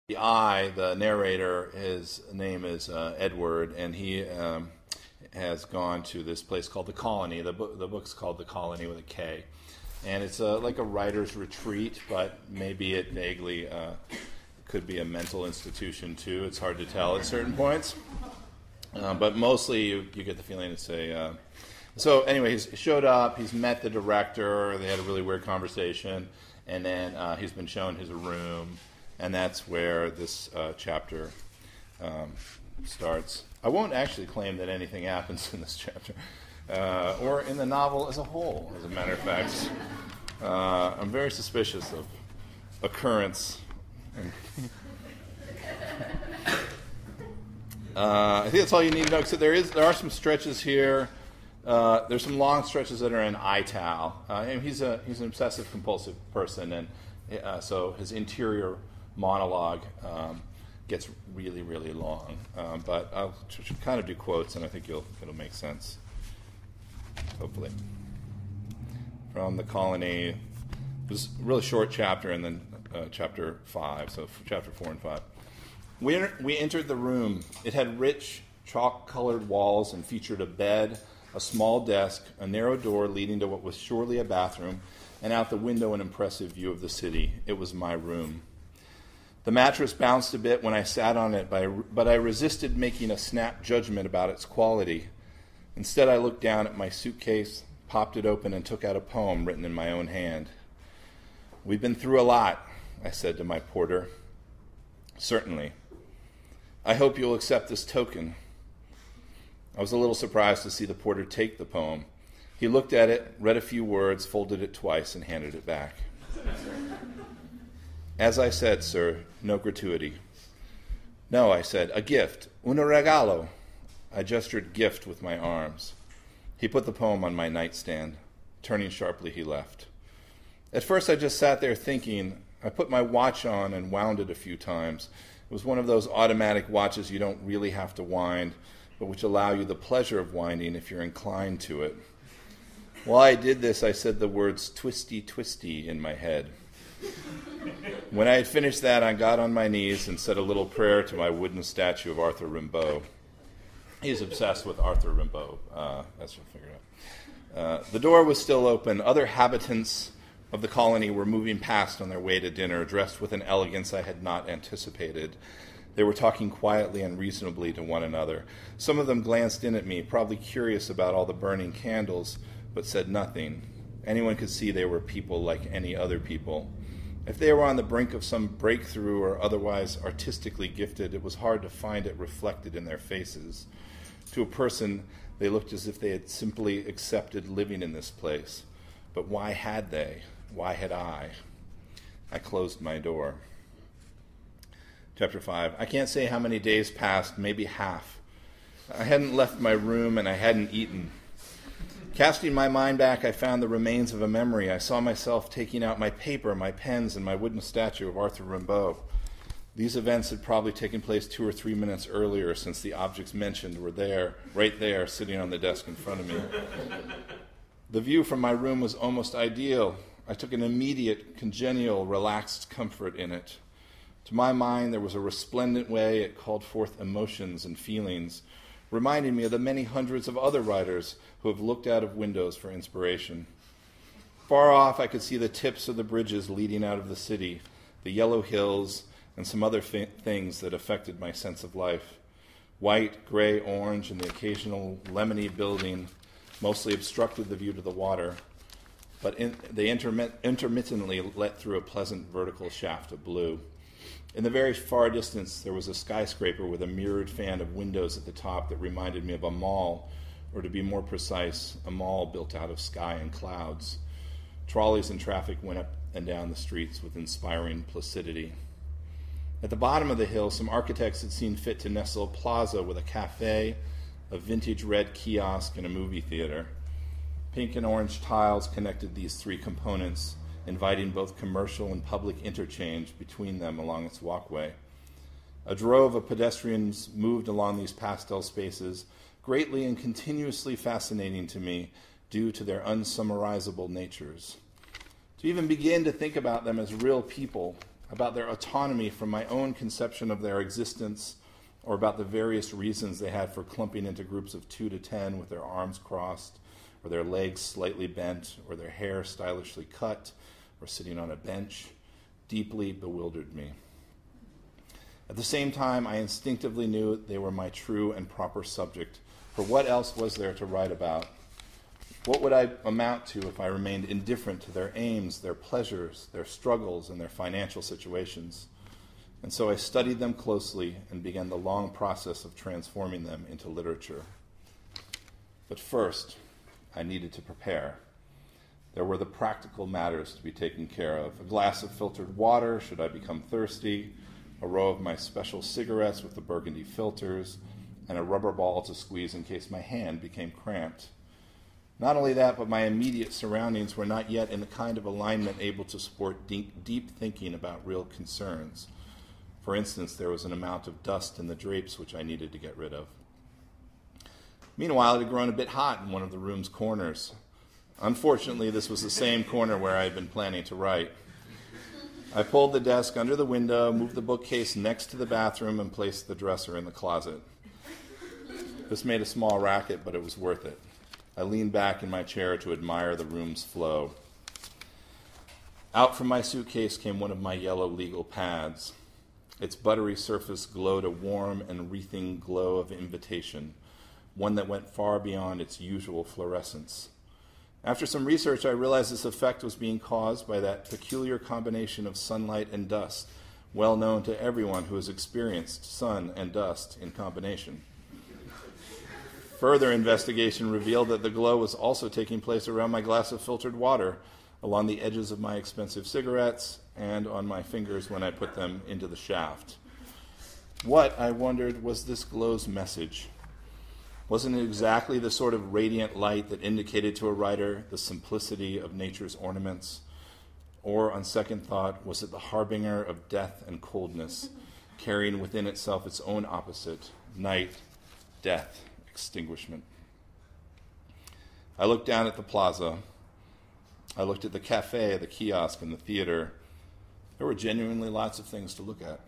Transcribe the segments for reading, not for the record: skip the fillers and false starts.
the narrator, his name is Edward, and he has gone to this place called The Colony. The book's called The Colony with a K. And it's like a writer's retreat, but maybe it vaguely could be a mental institution too. It's hard to tell at certain points. But mostly you get the feeling it's a... So anyway, he's showed up, he's met the director, they had a really weird conversation, and then he's been shown his room, and that's where this chapter starts. I won't actually claim that anything happens in this chapter, or in the novel as a whole, as a matter of fact. I'm very suspicious of occurrence. I think that's all you need to know, except there are some stretches here. There's some long stretches that are in ital. And he's an obsessive compulsive person, and so his interior monologue gets really, really long. But I'll kind of do quotes, and I think it'll make sense, hopefully. From The Colony, it was a really short chapter, and then chapter 5, so chapter 4 and 5. We entered the room. It had rich, chalk-colored walls and featured a bed, a small desk, a narrow door leading to what was surely a bathroom, and out the window an impressive view of the city. It was my room. The mattress bounced a bit when I sat on it, but I resisted making a snap judgment about its quality. Instead, I looked down at my suitcase, popped it open, and took out a poem written in my own hand. "We've been through a lot," I said to my porter. "Certainly. I hope you'll accept this token." I was a little surprised to see the porter take the poem. He looked at it, read a few words, folded it twice, and handed it back. "As I said, sir, no gratuity." "No," I said, "a gift, un regalo." I gestured gift with my arms. He put the poem on my nightstand. Turning sharply, he left. At first, I just sat there thinking. I put my watch on and wound it a few times. It was one of those automatic watches you don't really have to wind, but which allow you the pleasure of winding if you're inclined to it. While I did this, I said the words "twisty, twisty" in my head. When I had finished that, I got on my knees and said a little prayer to my wooden statue of Arthur Rimbaud. He's obsessed with Arthur Rimbaud. That's what I figured out. The door was still open. Other habitants of the colony were moving past on their way to dinner, dressed with an elegance I had not anticipated. They were talking quietly and reasonably to one another. Some of them glanced in at me, probably curious about all the burning candles, but said nothing. Anyone could see they were people like any other people. If they were on the brink of some breakthrough or otherwise artistically gifted, it was hard to find it reflected in their faces. To a person, they looked as if they had simply accepted living in this place. But why had they? Why had I? I closed my door. Chapter 5. I can't say how many days passed, maybe half. I hadn't left my room and I hadn't eaten. Casting my mind back, I found the remains of a memory. I saw myself taking out my paper, my pens, and my wooden statue of Arthur Rimbaud. These events had probably taken place 2 or 3 minutes earlier, since the objects mentioned were there, right there, sitting on the desk in front of me. The view from my room was almost ideal. I took an immediate, congenial, relaxed comfort in it. To my mind, there was a resplendent way it called forth emotions and feelings, reminding me of the many hundreds of other writers who have looked out of windows for inspiration. Far off, I could see the tips of the bridges leading out of the city, the yellow hills, and some other things that affected my sense of life. White, gray, orange, and the occasional lemony building mostly obstructed the view to the water, but they intermittently let through a pleasant vertical shaft of blue. In the very far distance, there was a skyscraper with a mirrored fan of windows at the top that reminded me of a mall, or to be more precise, a mall built out of sky and clouds. Trolleys and traffic went up and down the streets with inspiring placidity. At the bottom of the hill, some architects had seen fit to nestle a plaza with a cafe, a vintage red kiosk, and a movie theater. Pink and orange tiles connected these 3 components, inviting both commercial and public interchange between them along its walkway. A drove of pedestrians moved along these pastel spaces, greatly and continuously fascinating to me due to their unsummarizable natures. To even begin to think about them as real people, about their autonomy from my own conception of their existence, or about the various reasons they had for clumping into groups of 2 to 10 with their arms crossed, or their legs slightly bent, or their hair stylishly cut, or sitting on a bench, deeply bewildered me. At the same time, I instinctively knew they were my true and proper subject, for what else was there to write about? What would I amount to if I remained indifferent to their aims, their pleasures, their struggles, and their financial situations? And so I studied them closely and began the long process of transforming them into literature. But first, I needed to prepare. There were the practical matters to be taken care of. A glass of filtered water, should I become thirsty, a row of my special cigarettes with the burgundy filters, and a rubber ball to squeeze in case my hand became cramped. Not only that, but my immediate surroundings were not yet in the kind of alignment able to support deep thinking about real concerns. For instance, there was an amount of dust in the drapes which I needed to get rid of. Meanwhile, it had grown a bit hot in one of the room's corners. Unfortunately, this was the same corner where I had been planning to write. I pulled the desk under the window, moved the bookcase next to the bathroom, and placed the dresser in the closet. This made a small racket, but it was worth it. I leaned back in my chair to admire the room's flow. Out from my suitcase came one of my yellow legal pads. Its buttery surface glowed a warm and wreathing glow of invitation, one that went far beyond its usual fluorescence. After some research, I realized this effect was being caused by that peculiar combination of sunlight and dust, well known to everyone who has experienced sun and dust in combination. Further investigation revealed that the glow was also taking place around my glass of filtered water, along the edges of my expensive cigarettes, and on my fingers when I put them into the shaft. What, I wondered, was this glow's message? Wasn't it exactly the sort of radiant light that indicated to a writer the simplicity of nature's ornaments? Or, on second thought, was it the harbinger of death and coldness, carrying within itself its own opposite, night, death, extinguishment? I looked down at the plaza. I looked at the cafe, the kiosk, and the theater. There were genuinely lots of things to look at.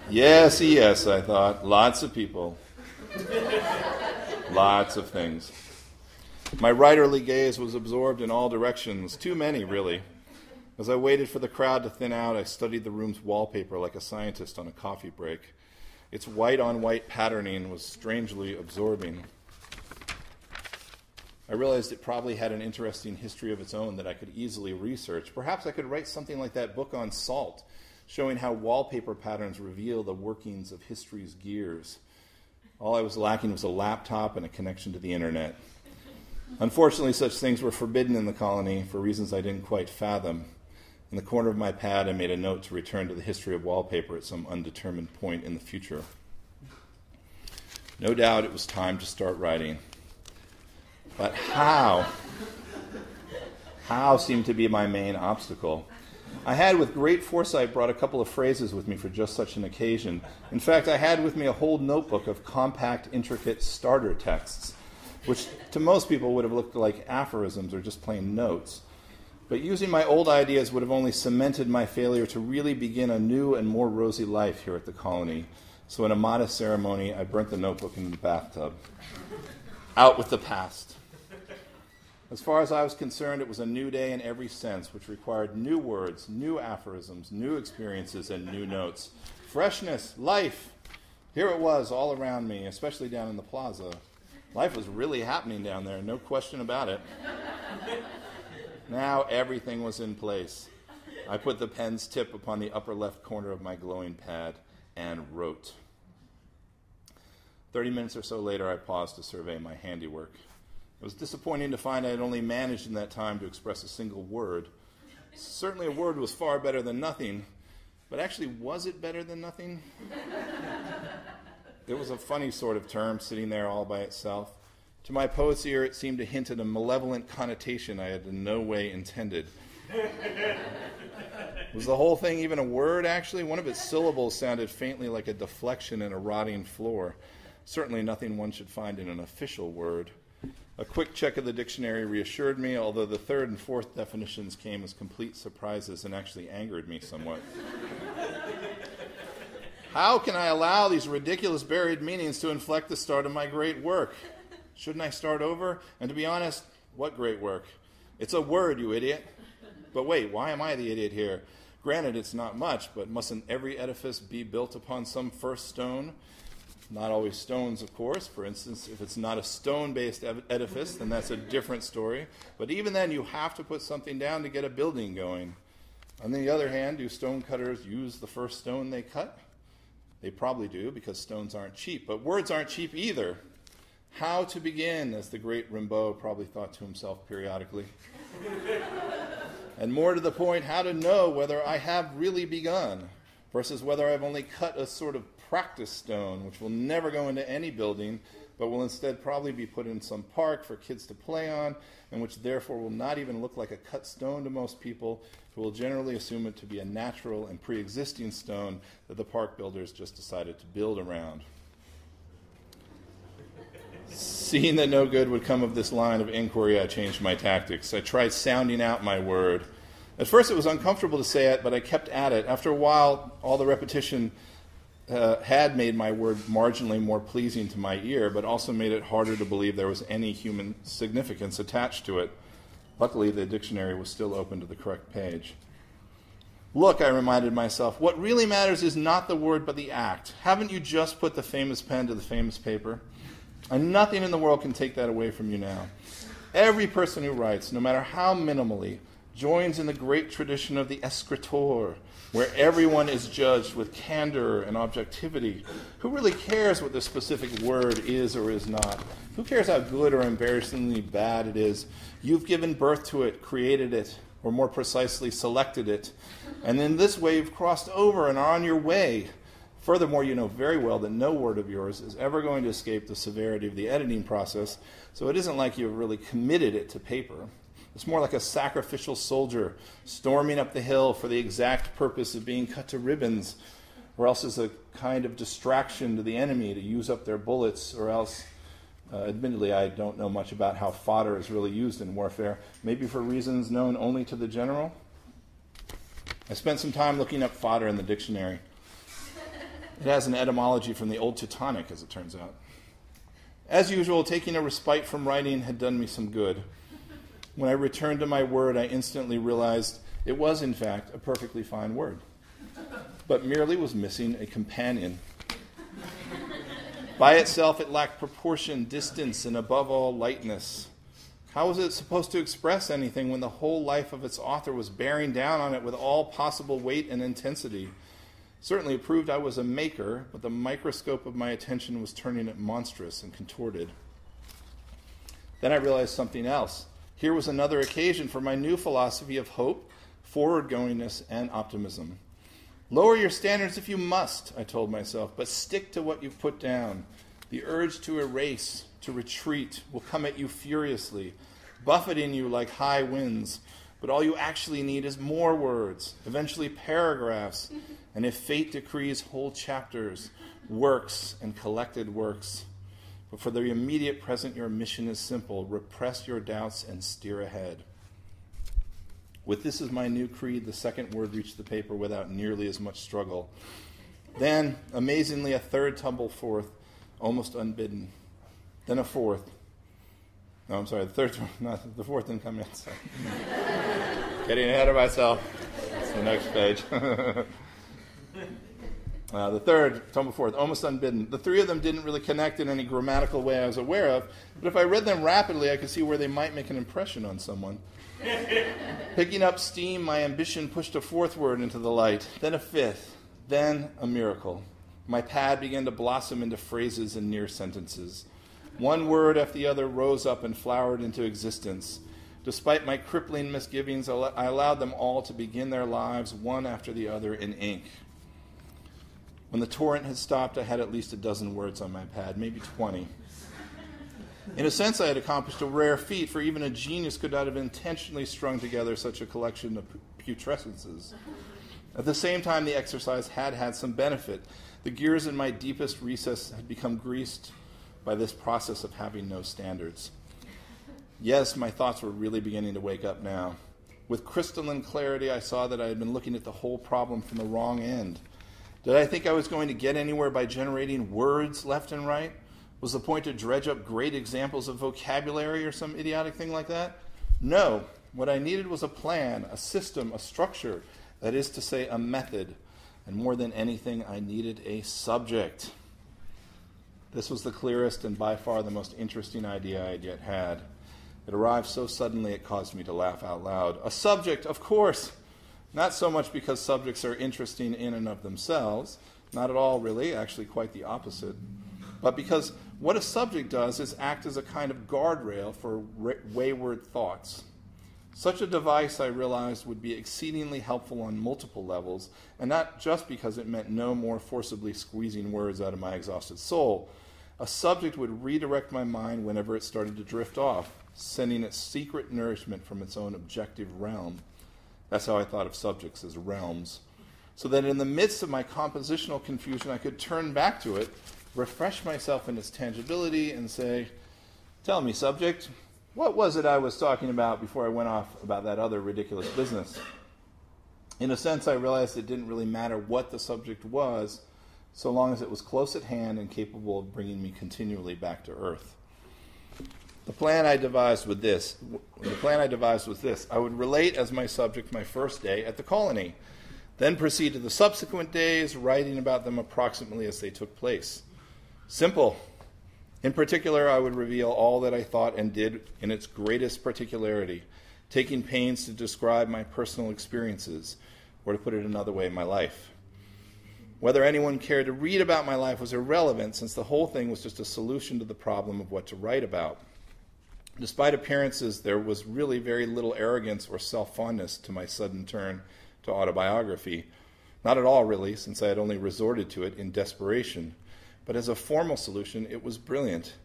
Yes, I thought, lots of people. Lots of things. My writerly gaze was absorbed in all directions, too many, really. As I waited for the crowd to thin out, I studied the room's wallpaper like a scientist on a coffee break. Its white-on-white patterning was strangely absorbing. I realized it probably had an interesting history of its own that I could easily research. Perhaps I could write something like that book on salt, showing how wallpaper patterns reveal the workings of history's gears. All I was lacking was a laptop and a connection to the internet. Unfortunately, such things were forbidden in the colony for reasons I didn't quite fathom. In the corner of my pad, I made a note to return to the history of wallpaper at some undetermined point in the future. No doubt it was time to start writing. But how? How seemed to be my main obstacle. I had, with great foresight, brought a couple of phrases with me for just such an occasion. In fact, I had with me a whole notebook of compact, intricate starter texts, which to most people would have looked like aphorisms or just plain notes. But using my old ideas would have only cemented my failure to really begin a new and more rosy life here at the colony. So in a modest ceremony, I burnt the notebook in the bathtub. Out with the past. As far as I was concerned, it was a new day in every sense, which required new words, new aphorisms, new experiences, and new notes. Freshness, life. Here it was all around me, especially down in the plaza. Life was really happening down there, no question about it. Now everything was in place. I put the pen's tip upon the upper left corner of my glowing pad and wrote. 30 minutes or so later, I paused to survey my handiwork. It was disappointing to find I had only managed in that time to express a single word. Certainly a word was far better than nothing, but actually, was it better than nothing? It was a funny sort of term, sitting there all by itself. To my poet's ear, it seemed to hint at a malevolent connotation I had in no way intended. Was the whole thing even a word, actually? One of its syllables sounded faintly like a deflection in a rotting floor. Certainly nothing one should find in an official word. A quick check of the dictionary reassured me, although the third and fourth definitions came as complete surprises and actually angered me somewhat. How can I allow these ridiculous buried meanings to inflect the start of my great work? Shouldn't I start over? And to be honest, what great work? It's a word, you idiot. But wait, why am I the idiot here? Granted, it's not much, but mustn't every edifice be built upon some first stone? Not always stones, of course. For instance, if it's not a stone-based edifice, then that's a different story. But even then, you have to put something down to get a building going. On the other hand, do stonecutters use the first stone they cut? They probably do, because stones aren't cheap. But words aren't cheap either. How to begin, as the great Rimbaud probably thought to himself periodically. And more to the point, how to know whether I have really begun versus whether I've only cut a sort of practice stone, which will never go into any building, but will instead probably be put in some park for kids to play on, and which therefore will not even look like a cut stone to most people, who will generally assume it to be a natural and pre-existing stone that the park builders just decided to build around. Seeing that no good would come of this line of inquiry, I changed my tactics. I tried sounding out my word. At first it was uncomfortable to say it, but I kept at it. After a while, all the repetition had made my word marginally more pleasing to my ear, but also made it harder to believe there was any human significance attached to it. Luckily, the dictionary was still open to the correct page. Look, I reminded myself, what really matters is not the word, but the act. Haven't you just put the famous pen to the famous paper? And nothing in the world can take that away from you now. Every person who writes, no matter how minimally, joins in the great tradition of the escritor, where everyone is judged with candor and objectivity. Who really cares what the specific word is or is not? Who cares how good or embarrassingly bad it is? You've given birth to it, created it, or more precisely, selected it, and in this way you've crossed over and are on your way. Furthermore, you know very well that no word of yours is ever going to escape the severity of the editing process, so it isn't like you've really committed it to paper. It's more like a sacrificial soldier storming up the hill for the exact purpose of being cut to ribbons, or else as a kind of distraction to the enemy to use up their bullets, or else, admittedly, I don't know much about how fodder is really used in warfare, maybe for reasons known only to the general. I spent some time looking up fodder in the dictionary. It has an etymology from the Old Teutonic, as it turns out. As usual, taking a respite from writing had done me some good. When I returned to my word, I instantly realized it was, in fact, a perfectly fine word, but merely was missing a companion. By itself, it lacked proportion, distance, and above all, lightness. How was it supposed to express anything when the whole life of its author was bearing down on it with all possible weight and intensity? Certainly it proved I was a maker, but the microscope of my attention was turning it monstrous and contorted. Then I realized something else. Here was another occasion for my new philosophy of hope, forward-goingness, and optimism. Lower your standards if you must, I told myself, but stick to what you've put down. The urge to erase, to retreat, will come at you furiously, buffeting you like high winds. But all you actually need is more words, eventually paragraphs, and if fate decrees, whole chapters, works and collected works. But for the immediate present, your mission is simple. Repress your doubts and steer ahead. With this as my new creed, the second word reached the paper without nearly as much struggle. Then, amazingly, a third tumbled forth, almost unbidden. Then a fourth. No, I'm sorry, the fourth didn't come yet. Sorry. Getting ahead of myself. That's the next page. The third tumbled forth, almost unbidden. The three of them didn't really connect in any grammatical way I was aware of, but if I read them rapidly, I could see where they might make an impression on someone. Picking up steam, my ambition pushed a fourth word into the light, then a fifth, then a miracle. My pad began to blossom into phrases and near sentences. One word after the other rose up and flowered into existence. Despite my crippling misgivings, I allowed them all to begin their lives one after the other in ink. When the torrent had stopped, I had at least a dozen words on my pad, maybe 20. In a sense, I had accomplished a rare feat, for even a genius could not have intentionally strung together such a collection of putrescences. At the same time, the exercise had some benefit. The gears in my deepest recess had become greased by this process of having no standards. Yes, my thoughts were really beginning to wake up now. With crystalline clarity, I saw that I had been looking at the whole problem from the wrong end. Did I think I was going to get anywhere by generating words left and right? Was the point to dredge up great examples of vocabulary or some idiotic thing like that? No. What I needed was a plan, a system, a structure, that is to say, a method. And more than anything, I needed a subject. This was the clearest and by far the most interesting idea I had yet had. It arrived so suddenly it caused me to laugh out loud. A subject, of course! Not so much because subjects are interesting in and of themselves, not at all really, actually quite the opposite, but because what a subject does is act as a kind of guardrail for wayward thoughts. Such a device, I realized, would be exceedingly helpful on multiple levels, and not just because it meant no more forcibly squeezing words out of my exhausted soul. A subject would redirect my mind whenever it started to drift off, sending it secret nourishment from its own objective realm. That's how I thought of subjects, as realms. So that in the midst of my compositional confusion, I could turn back to it, refresh myself in its tangibility, and say, "Tell me, subject, what was it I was talking about before I went off about that other ridiculous business?" In a sense, I realized it didn't really matter what the subject was, so long as it was close at hand and capable of bringing me continually back to earth. The plan I devised was this. I would relate as my subject my first day at the colony, then proceed to the subsequent days, writing about them approximately as they took place. Simple. In particular, I would reveal all that I thought and did in its greatest particularity, taking pains to describe my personal experiences, or to put it another way, my life. Whether anyone cared to read about my life was irrelevant, since the whole thing was just a solution to the problem of what to write about. Despite appearances, there was really very little arrogance or self-fondness to my sudden turn to autobiography. Not at all, really, since I had only resorted to it in desperation. But as a formal solution, it was brilliant.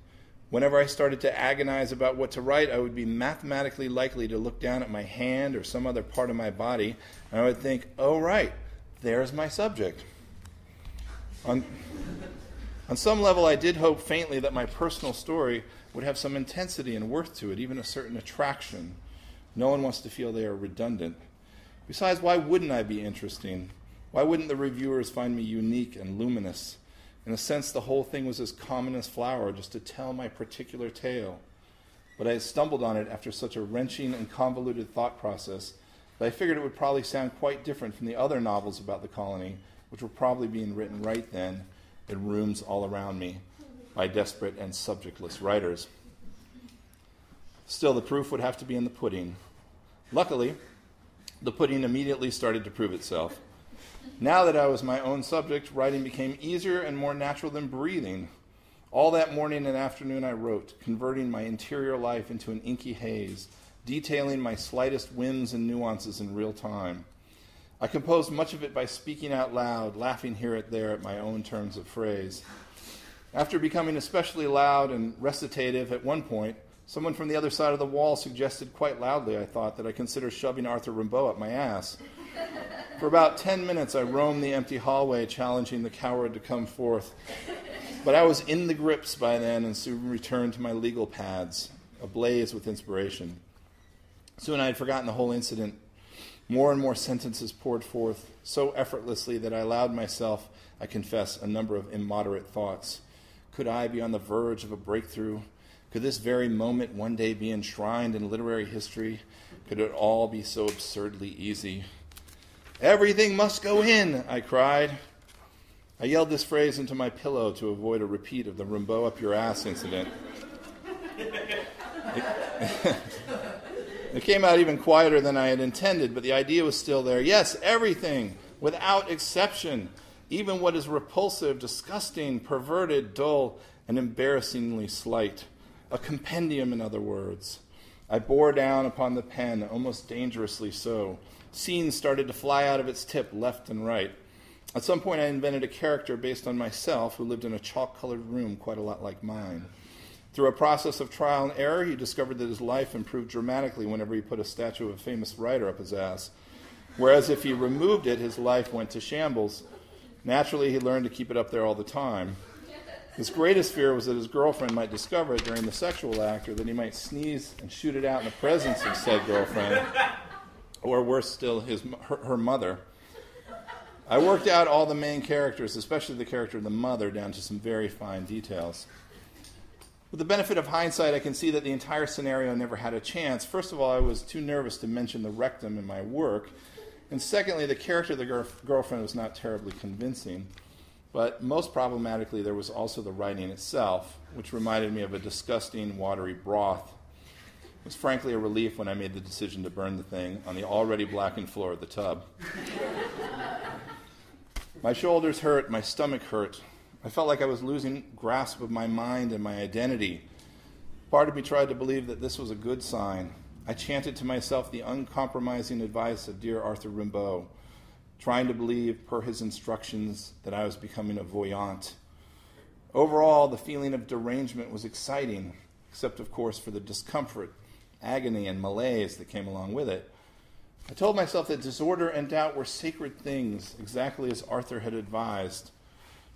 Whenever I started to agonize about what to write, I would be mathematically likely to look down at my hand or some other part of my body, and I would think, "Oh, right, there's my subject." On some level, I did hope faintly that my personal story would have some intensity and worth to it, even a certain attraction. No one wants to feel they are redundant. Besides, why wouldn't I be interesting? Why wouldn't the reviewers find me unique and luminous? In a sense, the whole thing was as common as flour, just to tell my particular tale. But I had stumbled on it after such a wrenching and convoluted thought process that I figured it would probably sound quite different from the other novels about the colony, which were probably being written right then in rooms all around me by desperate and subjectless writers. Still, the proof would have to be in the pudding. Luckily, the pudding immediately started to prove itself. Now that I was my own subject, writing became easier and more natural than breathing. All that morning and afternoon I wrote, converting my interior life into an inky haze, detailing my slightest whims and nuances in real time. I composed much of it by speaking out loud, laughing here and there at my own turns of phrase. After becoming especially loud and recitative at one point, someone from the other side of the wall suggested quite loudly, I thought, that I consider shoving Arthur Rimbaud up my ass. For about 10 minutes, I roamed the empty hallway, challenging the coward to come forth. But I was in the grips by then and soon returned to my legal pads, ablaze with inspiration. Soon I had forgotten the whole incident. More and more sentences poured forth so effortlessly that I allowed myself, I confess, a number of immoderate thoughts. Could I be on the verge of a breakthrough? Could this very moment one day be enshrined in literary history? Could it all be so absurdly easy? "Everything must go in," I cried. I yelled this phrase into my pillow to avoid a repeat of the Rimbaud up your ass incident. It came out even quieter than I had intended, but the idea was still there. Yes, everything, without exception, even what is repulsive, disgusting, perverted, dull, and embarrassingly slight. A compendium, in other words. I bore down upon the pen, almost dangerously so. Scenes started to fly out of its tip left and right. At some point I invented a character based on myself who lived in a chalk-colored room quite a lot like mine. Through a process of trial and error, he discovered that his life improved dramatically whenever he put a statue of a famous writer up his ass, whereas if he removed it, his life went to shambles. Naturally, he learned to keep it up there all the time. His greatest fear was that his girlfriend might discover it during the sexual act, or that he might sneeze and shoot it out in the presence of said girlfriend, or worse still, her mother. I worked out all the main characters, especially the character of the mother, down to some very fine details. With the benefit of hindsight, I can see that the entire scenario never had a chance. First of all, I was too nervous to mention the rectum in my work. And secondly, the character of the girlfriend was not terribly convincing. But most problematically, there was also the writing itself, which reminded me of a disgusting, watery broth. It was frankly a relief when I made the decision to burn the thing on the already blackened floor of the tub. My shoulders hurt, my stomach hurt. I felt like I was losing grasp of my mind and my identity. Part of me tried to believe that this was a good sign. I chanted to myself the uncompromising advice of dear Arthur Rimbaud, trying to believe, per his instructions, that I was becoming a voyant. Overall, the feeling of derangement was exciting, except, of course, for the discomfort, agony, and malaise that came along with it. I told myself that disorder and doubt were sacred things, exactly as Arthur had advised.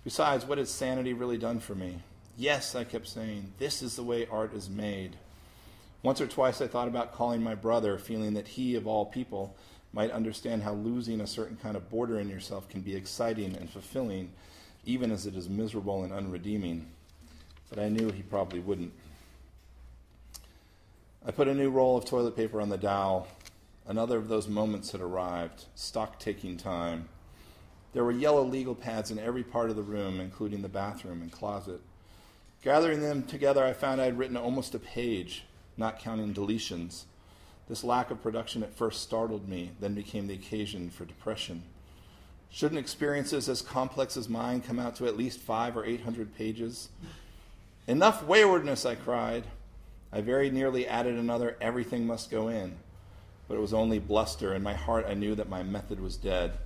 Besides, what had sanity really done for me? Yes, I kept saying, this is the way art is made. Once or twice I thought about calling my brother, feeling that he, of all people, might understand how losing a certain kind of border in yourself can be exciting and fulfilling, even as it is miserable and unredeeming. But I knew he probably wouldn't. I put a new roll of toilet paper on the dowel. Another of those moments had arrived, stock-taking time. There were yellow legal pads in every part of the room, including the bathroom and closet. Gathering them together, I found I had written almost a page, not counting deletions. This lack of production at first startled me, then became the occasion for depression. Shouldn't experiences as complex as mine come out to at least 500 or 800 pages? Enough waywardness, I cried. I very nearly added another everything must go in. But it was only bluster. In my heart, I knew that my method was dead.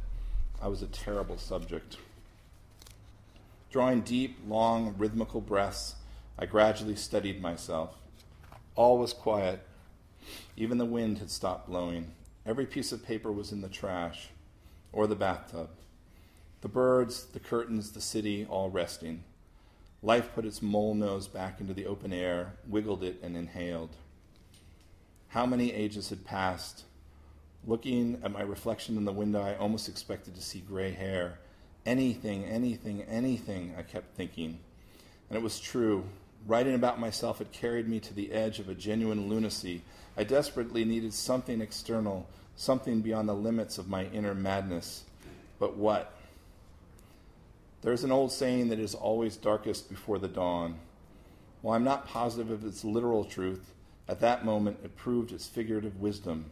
I was a terrible subject. Drawing deep, long, rhythmical breaths, I gradually steadied myself. All was quiet. Even the wind had stopped blowing. Every piece of paper was in the trash or the bathtub. The birds, the curtains, the city, all resting. Life put its mole nose back into the open air, wiggled it, and inhaled. How many ages had passed? Looking at my reflection in the window, I almost expected to see gray hair. Anything, anything, anything, I kept thinking. And it was true. Writing about myself had carried me to the edge of a genuine lunacy. I desperately needed something external, something beyond the limits of my inner madness. But what? There's an old saying that it is always darkest before the dawn. While I'm not positive of its literal truth, at that moment it proved its figurative wisdom.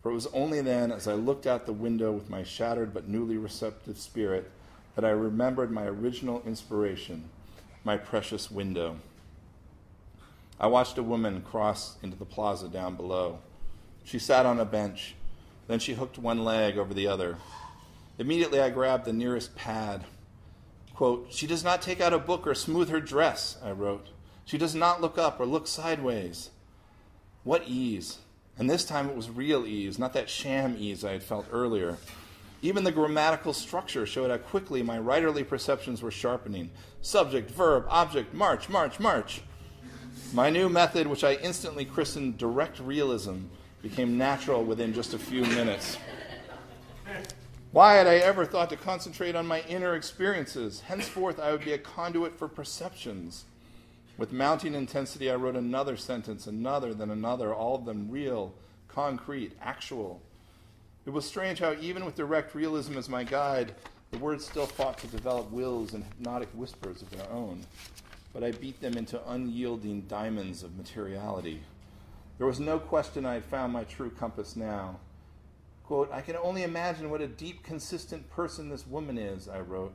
For it was only then, as I looked out the window with my shattered but newly receptive spirit, that I remembered my original inspiration, my precious window. I watched a woman cross into the plaza down below. She sat on a bench. Then she hooked one leg over the other. Immediately I grabbed the nearest pad. Quote, "She does not take out a book or smooth her dress," I wrote. "She does not look up or look sideways." What ease. And this time it was real ease, not that sham ease I had felt earlier. Even the grammatical structure showed how quickly my writerly perceptions were sharpening. Subject, verb, object, march, march, march. My new method, which I instantly christened direct realism, became natural within just a few minutes. Why had I ever thought to concentrate on my inner experiences? Henceforth, I would be a conduit for perceptions. With mounting intensity, I wrote another sentence, another, then another, all of them real, concrete, actual. It was strange how even with direct realism as my guide, the words still fought to develop wills and hypnotic whispers of their own. But I beat them into unyielding diamonds of materiality. There was no question I had found my true compass now. Quote, "I can only imagine what a deep, consistent person this woman is," I wrote.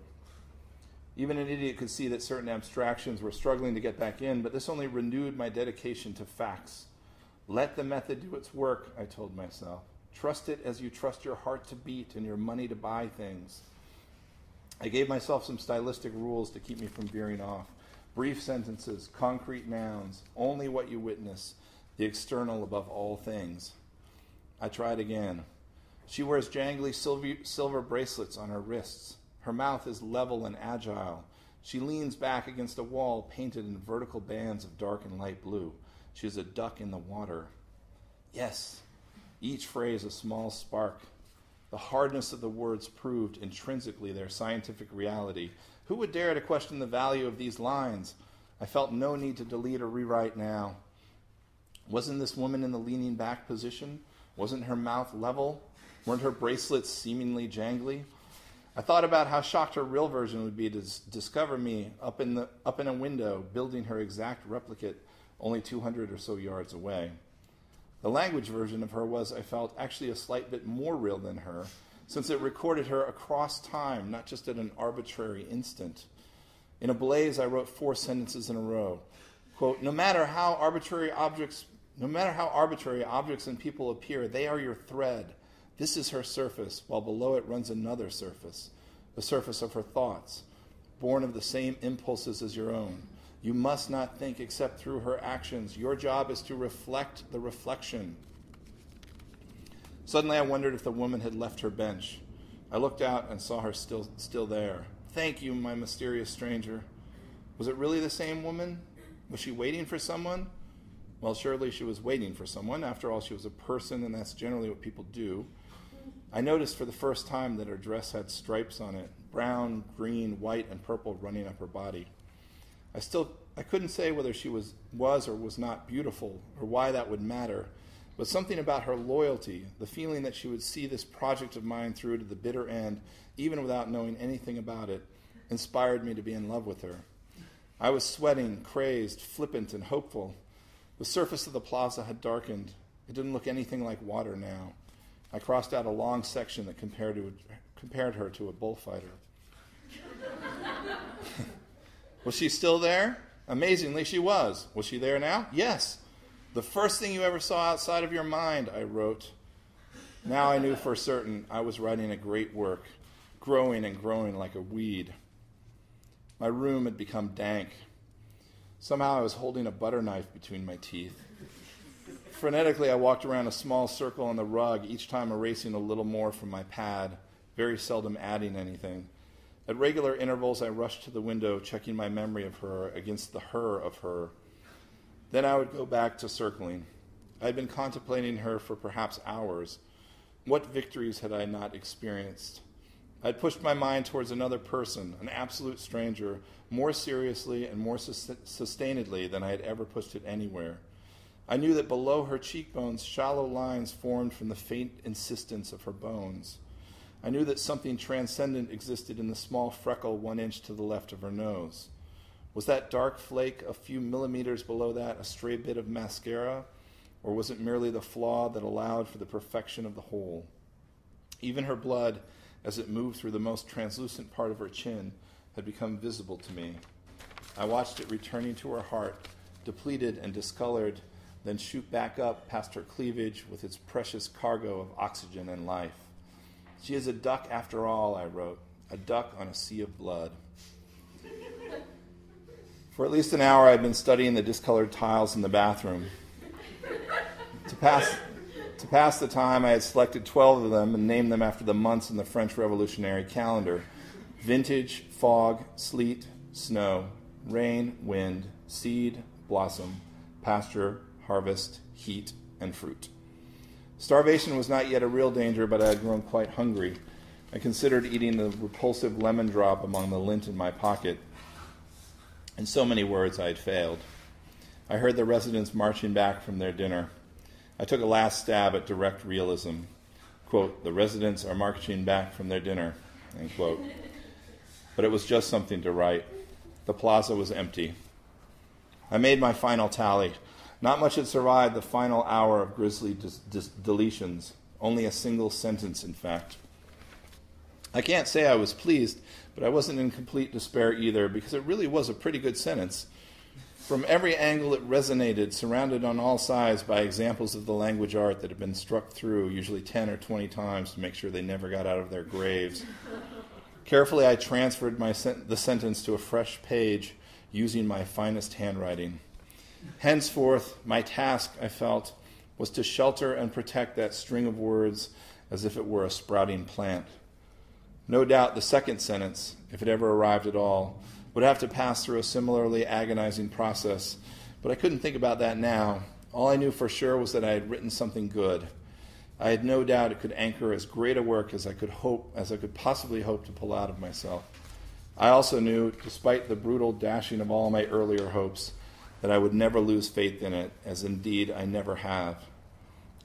Even an idiot could see that certain abstractions were struggling to get back in, but this only renewed my dedication to facts. Let the method do its work, I told myself. Trust it as you trust your heart to beat and your money to buy things. I gave myself some stylistic rules to keep me from veering off. Brief sentences, concrete nouns, only what you witness, the external above all things. I tried again. She wears jangly silver bracelets on her wrists. Her mouth is level and agile. She leans back against a wall painted in vertical bands of dark and light blue. She is a duck in the water. Yes, each phrase a small spark. The hardness of the words proved intrinsically their scientific reality. Who would dare to question the value of these lines? I felt no need to delete or rewrite now. Wasn't this woman in the leaning back position? Wasn't her mouth level? Weren't her bracelets seemingly jangly? I thought about how shocked her real version would be to discover me up in a window, building her exact replicate only 200 or so yards away. The language version of her was, I felt, actually a slight bit more real than her, since it recorded her across time, not just at an arbitrary instant. In a blaze, I wrote 4 sentences in a row. Quote, no matter how arbitrary objects and people appear, they are your thread. This is her surface, while below it runs another surface, the surface of her thoughts, born of the same impulses as your own. You must not think except through her actions. Your job is to reflect the reflection. Suddenly I wondered if the woman had left her bench. I looked out and saw her still there. Thank you, my mysterious stranger. Was it really the same woman? Was she waiting for someone? Well, surely she was waiting for someone. After all, she was a person, and that's generally what people do. I noticed for the first time that her dress had stripes on it, brown, green, white, and purple running up her body. I couldn't say whether she was or was not beautiful, or why that would matter, but something about her loyalty, the feeling that she would see this project of mine through to the bitter end, even without knowing anything about it, inspired me to be in love with her. I was sweating, crazed, flippant, and hopeful. The surface of the plaza had darkened. It didn't look anything like water now. I crossed out a long section that compared her to a bullfighter. Was she still there? Amazingly, she was. Was she there now? Yes. The first thing you ever saw outside of your mind, I wrote. Now I knew for certain I was writing a great work, growing and growing like a weed. My room had become dank. Somehow I was holding a butter knife between my teeth. Frenetically, I walked around a small circle on the rug, each time erasing a little more from my pad, very seldom adding anything. At regular intervals, I rushed to the window, checking my memory of her against the her of her. Then I would go back to circling. I had been contemplating her for perhaps hours. What victories had I not experienced? I had pushed my mind towards another person, an absolute stranger, more seriously and more sustainedly than I had ever pushed it anywhere. I knew that below her cheekbones, shallow lines formed from the faint insistence of her bones. I knew that something transcendent existed in the small freckle 1 inch to the left of her nose. Was that dark flake a few millimeters below that a stray bit of mascara, or was it merely the flaw that allowed for the perfection of the whole? Even her blood, as it moved through the most translucent part of her chin, had become visible to me. I watched it returning to her heart, depleted and discolored, then shoot back up past her cleavage with its precious cargo of oxygen and life. She is a duck after all, I wrote, a duck on a sea of blood. For at least an hour I had been studying the discolored tiles in the bathroom. To pass the time, I had selected 12 of them and named them after the months in the French Revolutionary calendar: vintage, fog, sleet, snow, rain, wind, seed, blossom, pasture, harvest, heat, and fruit. Starvation was not yet a real danger, but I had grown quite hungry. I considered eating the repulsive lemon drop among the lint in my pocket. In so many words, I had failed. I heard the residents marching back from their dinner. I took a last stab at direct realism. Quote, the residents are marching back from their dinner, end quote. But it was just something to write. The plaza was empty. I made my final tally. Not much had survived the final hour of grisly deletions. Only a single sentence, in fact. I can't say I was pleased, but I wasn't in complete despair either, because it really was a pretty good sentence. From every angle it resonated, surrounded on all sides by examples of the language art that had been struck through, usually 10 or 20 times, to make sure they never got out of their graves. Carefully, I transferred the sentence to a fresh page, using my finest handwriting. Henceforth, my task, I felt, was to shelter and protect that string of words as if it were a sprouting plant. No doubt the second sentence, if it ever arrived at all, would have to pass through a similarly agonizing process, but I couldn't think about that now. All I knew for sure was that I had written something good. I had no doubt it could anchor as great a work as I could possibly hope to pull out of myself. I also knew, despite the brutal dashing of all my earlier hopes, that I would never lose faith in it, as indeed I never have.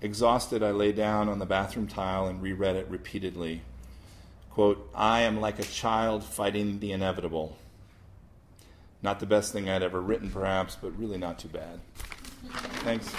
Exhausted, I lay down on the bathroom tile and reread it repeatedly. Quote, I am like a child fighting the inevitable. Not the best thing I'd ever written, perhaps, but really not too bad. Thanks.